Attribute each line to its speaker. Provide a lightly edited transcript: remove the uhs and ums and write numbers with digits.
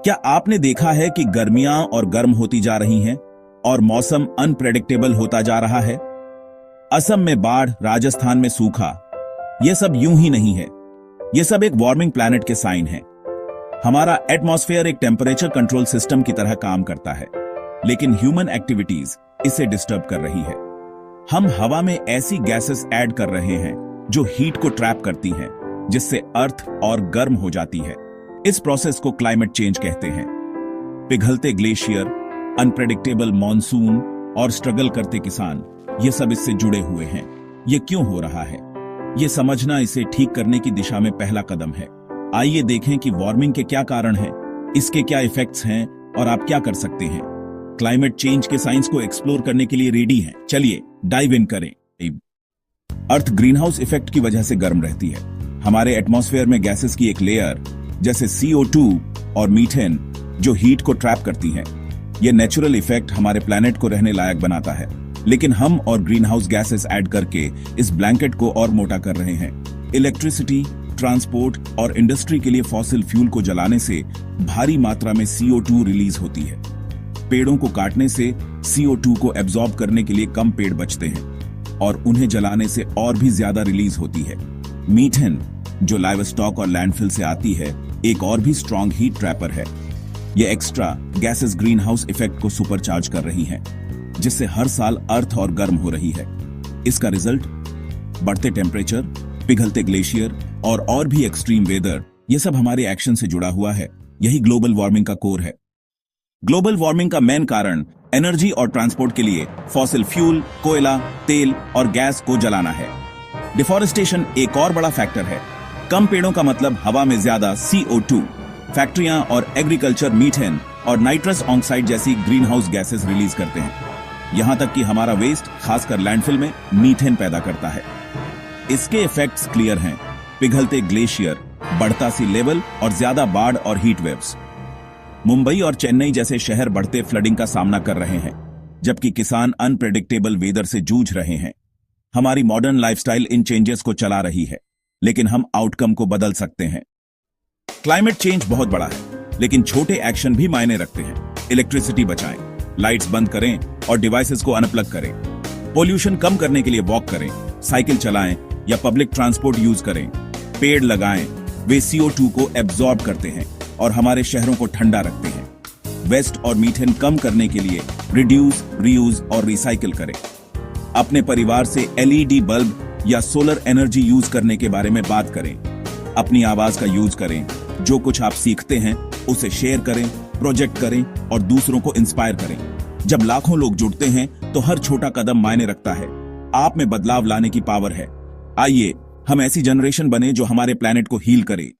Speaker 1: क्या आपने देखा है कि गर्मियां और गर्म होती जा रही हैं और मौसम अनप्रेडिक्टेबल होता जा रहा है? असम में बाढ़, राजस्थान में सूखा, यह सब यूं ही नहीं है। यह सब एक वार्मिंग प्लैनेट के साइन है। हमारा एटमॉस्फेयर एक टेम्परेचर कंट्रोल सिस्टम की तरह काम करता है, लेकिन ह्यूमन एक्टिविटीज इसे डिस्टर्ब कर रही है। हम हवा में ऐसी गैसेस ऐड कर रहे हैं जो हीट को ट्रैप करती हैं, जिससे अर्थ और गर्म हो जाती है। इस प्रोसेस को क्लाइमेट चेंज कहते हैं। पिघलते ग्लेशियर, अनप्रेडिक्टेबल मॉनसून और स्ट्रगल करते किसान, ये सब इससे जुड़े हुए हैं। ये क्यों हो रहा है, ये समझना इसे ठीक करने की दिशा में पहला कदम है। आइए देखें कि वार्मिंग के क्या कारण हैं, इसके क्या इफेक्ट्स हैं और आप क्या कर सकते हैं। क्लाइमेट चेंज के साइंस को एक्सप्लोर करने के लिए रेडी हैं? चलिए डाइव इन करें। अर्थ ग्रीन हाउस इफेक्ट की वजह से गर्म रहती है। हमारे एटमॉस्फेयर में गैसेस की एक लेयर जैसे CO2 और मीथेन जो हीट को ट्रैप करती हैं। ये नेचुरल इफेक्ट हमारे प्लैनेट को रहने लायक बनाता है, लेकिन हम और ग्रीन हाउस गैसेस ऐड करके इस ब्लैंकेट को और मोटा कर रहे हैं। इलेक्ट्रिसिटी, ट्रांसपोर्ट और इंडस्ट्री के लिए फॉसिल फ्यूल को जलाने से भारी मात्रा में CO2 रिलीज होती है। पेड़ों को काटने से CO2 को एब्जॉर्ब करने के लिए कम पेड़ बचते हैं और उन्हें जलाने से और भी ज्यादा रिलीज होती है। मीथेन जो लाइवस्टॉक और लैंडफिल से आती है, एक और भी स्ट्रॉन्ग हीट ट्रैपर है। ये extra gases green house effect को सुपरचार्ज कर रही हैं, जिससे हर साल अर्थ और गर्म हो रही है। इसका रिजल्ट बढ़ते टेम्परेचर, पिघलते ग्लेशियर और भी एक्सट्रीम वेदर, ये सब हमारे एक्शन से जुड़ा हुआ है। यही ग्लोबल वार्मिंग का कोर है। ग्लोबल वार्मिंग का मेन कारण एनर्जी और ट्रांसपोर्ट के लिए फॉसिल फ्यूल, कोयला, तेल और गैस को जलाना है। डिफॉरेस्टेशन एक और बड़ा फैक्टर है। कम पेड़ों का मतलब हवा में ज्यादा CO2। फैक्ट्रियां और एग्रीकल्चर मीथेन और नाइट्रस ऑक्साइड जैसी ग्रीन हाउस गैसेस रिलीज करते हैं। यहां तक कि हमारा वेस्ट, खासकर लैंडफिल में, मीथेन पैदा करता है। इसके इफेक्ट्स क्लियर हैं। पिघलते ग्लेशियर, बढ़ता सी लेवल और ज्यादा बाढ़ और हीट वेव्स। मुंबई और चेन्नई जैसे शहर बढ़ते फ्लडिंग का सामना कर रहे हैं, जबकि किसान अनप्रेडिक्टेबल वेदर से जूझ रहे हैं। हमारी मॉडर्न लाइफस्टाइल इन चेंजेस को चला रही है, लेकिन हम आउटकम को बदल सकते हैं। क्लाइमेट चेंज बहुत बड़ा है, लेकिन छोटे एक्शन भी मायने रखते हैं। इलेक्ट्रिसिटी बचाएं, लाइट्स बंद करें और डिवाइसेस को अनप्लग करें। पोल्यूशन कम करने के लिए वॉक करें, साइकिल चलाएं या पब्लिक ट्रांसपोर्ट यूज करें। पेड़ लगाएं, वे CO2 को एब्जॉर्ब करते हैं और हमारे शहरों को ठंडा रखते हैं। वेस्ट और मीथेन कम करने के लिए रिड्यूस, रीयूज और रिसाइकिल करें। अपने परिवार से LED बल्ब या सोलर एनर्जी यूज करने के बारे में बात करें। अपनी आवाज का यूज करें। जो कुछ आप सीखते हैं उसे शेयर करें, प्रोजेक्ट करें और दूसरों को इंस्पायर करें। जब लाखों लोग जुड़ते हैं तो हर छोटा कदम मायने रखता है। आप में बदलाव लाने की पावर है। आइए हम ऐसी जनरेशन बने जो हमारे प्लैनेट को हील करे।